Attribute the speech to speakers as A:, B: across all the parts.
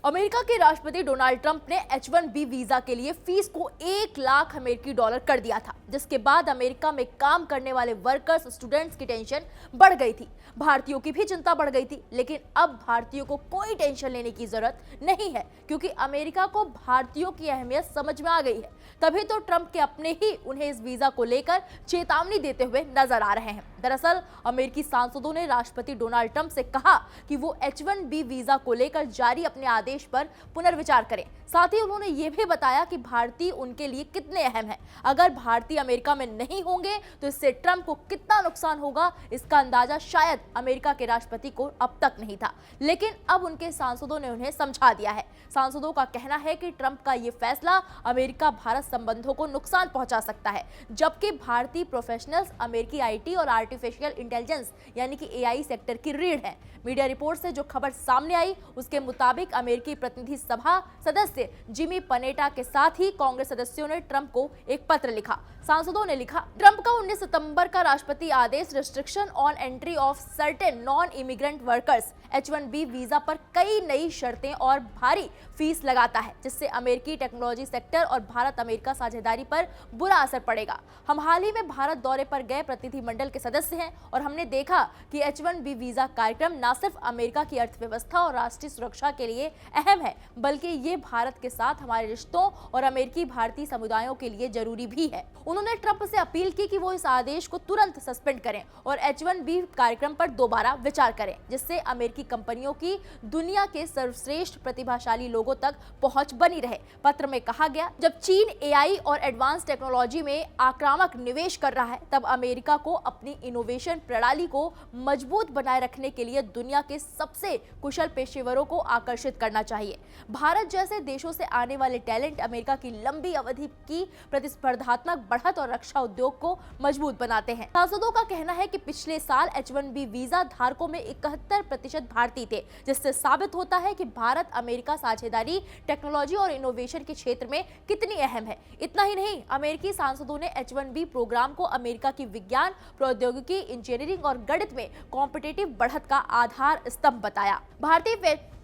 A: America के राष्ट्रपति Donald Trump ने H1B वीजा के लिए फीस को 1 लाख अमेरिकी डॉलर कर दिया था, जिसके बाद अमेरिका में काम करने वाले वर्कर्स, स्टूडेंट्स की टेंशन बढ़ गई थी। भारतीयों की भी चिंता बढ़ गई थी, लेकिन अब भारतीयों को कोई टेंशन लेने की जरूरत नहीं है, क्योंकि अमेरिका को भारतीयों की अहमियत समझ में आ गई है। तभी तो ट्रंप के अपने ही उन्हें इस वीजा को लेकर चेतावनी देते हुए नजर आ रहे हैं। दरअसल अमेरिकी सांसदों ने राष्ट्रपति डोनाल्ड ट्रंप से कहा कि वो H1B वीजा को लेकर जारी अपने आदेश पर पुनर्विचार करें। साथ ही उन्होंने ये भी बताया कि भारतीय उनके लिए कितने अहम हैं। अगर भारतीय अमेरिका में नहीं होंगे तो इससे ट्रंप को कितना नुकसान होगा, इसका अंदाजा शायद अमेरिका के राष्ट्रपति को अब तक नहीं था, लेकिन अब उनके सांसदों ने उन्हें समझा दिया है। सांसदों का कहना है कि ट्रंप का ये फैसला अमेरिका भारत संबंधों को नुकसान पहुंचा सकता है, जबकि भारतीय प्रोफेशनल्स अमेरिकी IT और आर्टिफिशियल इंटेलिजेंस यानी कि AI सेक्टर की रीढ़ है। मीडिया रिपोर्ट से जो खबर सामने आई उसके मुताबिक अमेरिकी प्रतिनिधि सभा सदस्य जिमी पनेटा के साथ ही कांग्रेस सदस्यों ने ट्रंप को एक पत्र लिखा। सांसदों ने लिखा, ट्रंप का 19 सितंबर का राष्ट्रपति आदेश restriction on entry of certain non immigrant workers H1B visa पर कई नई शर्तें और भारी फीस लगाता है, जिससे अमेरिकी टेक्नोलॉजी सेक्टर और भारत अमेरिका साझेदारी पर बुरा असर पड़ेगा। हम हाल ही में भारत दौरे पर गए प्रतिनिधिमंडल के सदस्य हैं और हमने देखा कि H1B वीजा कार्यक्रम न सिर्फ अमेरिका की अर्थव्यवस्था और राष्ट्रीय सुरक्षा के लिए अहम है, बल्कि ये भारत के साथ हमारे रिश्तों और अमेरिकी भारतीय समुदायों के लिए जरूरी भी है। उन्होंने ट्रंप से अपील की कि वो इस आदेश को तुरंत सस्पेंड करें और H1B कार्यक्रम पर दोबारा विचार करें, जिससे अमेरिकी कंपनियों की दुनिया के सर्वश्रेष्ठ प्रतिभाशाली लोगों तक पहुंच बनी रहे। पत्र में कहा गया, जब चीन AI और एडवांस टेक्नोलॉजी में आक्रामक निवेश कर रहा है, तब अमेरिका को अपनी इनोवेशन प्रणाली को मजबूत बनाए रखने के लिए दुनिया के सबसे कुशल पेशेवरों को आकर्षित करना चाहिए। भारत जैसे देशों से आने वाले टैलेंट अमेरिका की लंबी अवधि की प्रतिस्पर्धात्मक बढ़त और रक्षा उद्योग को मजबूत बनाते हैं। सांसदों का कहना है कि पिछले साल H1B वीजा धारकों में 71% भारतीय थे, जिससे साबित होता है कि भारत अमेरिका साझेदारी टेक्नोलॉजी और इनोवेशन के क्षेत्र में कितनी अहम है। इतना ही नहीं, अमेरिकी सांसदों ने H1B प्रोग्राम को अमेरिका की विज्ञान, प्रौद्योगिकी, इंजीनियरिंग और गणित में कॉम्पिटिटिव बढ़त का आधार स्तंभ बताया।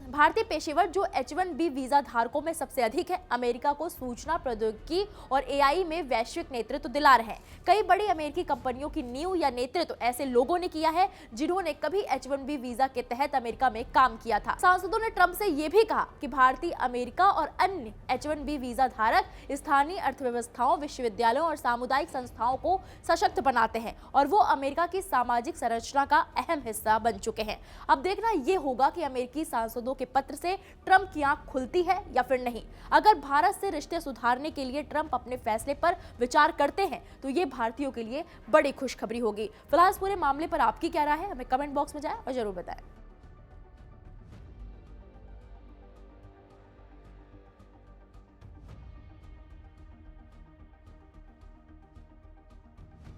A: भारतीय पेशेवर जो H1B वीजा धारकों में सबसे अधिक है, अमेरिका को सूचना प्रौद्योगिकी और AI में वैश्विक नेतृत्व दिला रहे हैं। कई बड़ी अमेरिकी कंपनियों की नींव या नेतृत्व ऐसे लोगों ने किया है जिन्होंने कभी H1B वीजा के तहत अमेरिका में काम किया था। सांसदों ने ट्रंप से यह भी कहा कि भारतीय अमेरिका और अन्य H1B वीजा धारक स्थानीय अर्थव्यवस्थाओं, विश्वविद्यालयों और सामुदायिक संस्थाओं को सशक्त बनाते हैं और वो अमेरिका की सामाजिक संरचना का अहम हिस्सा बन चुके हैं। अब देखना यह होगा कि अमेरिकी सांसदों के पत्र से ट्रंप की आंख खुलती है या फिर नहीं। अगर भारत से रिश्ते सुधारने के लिए ट्रंप अपने फैसले पर विचार करते हैं तो ये भारतीयों के लिए बड़ी खुशखबरी होगी। फिलहाल इस पूरे मामले पर आपकी क्या राय है, हमें कमेंट बॉक्स में जाएं और जरूर बताएं।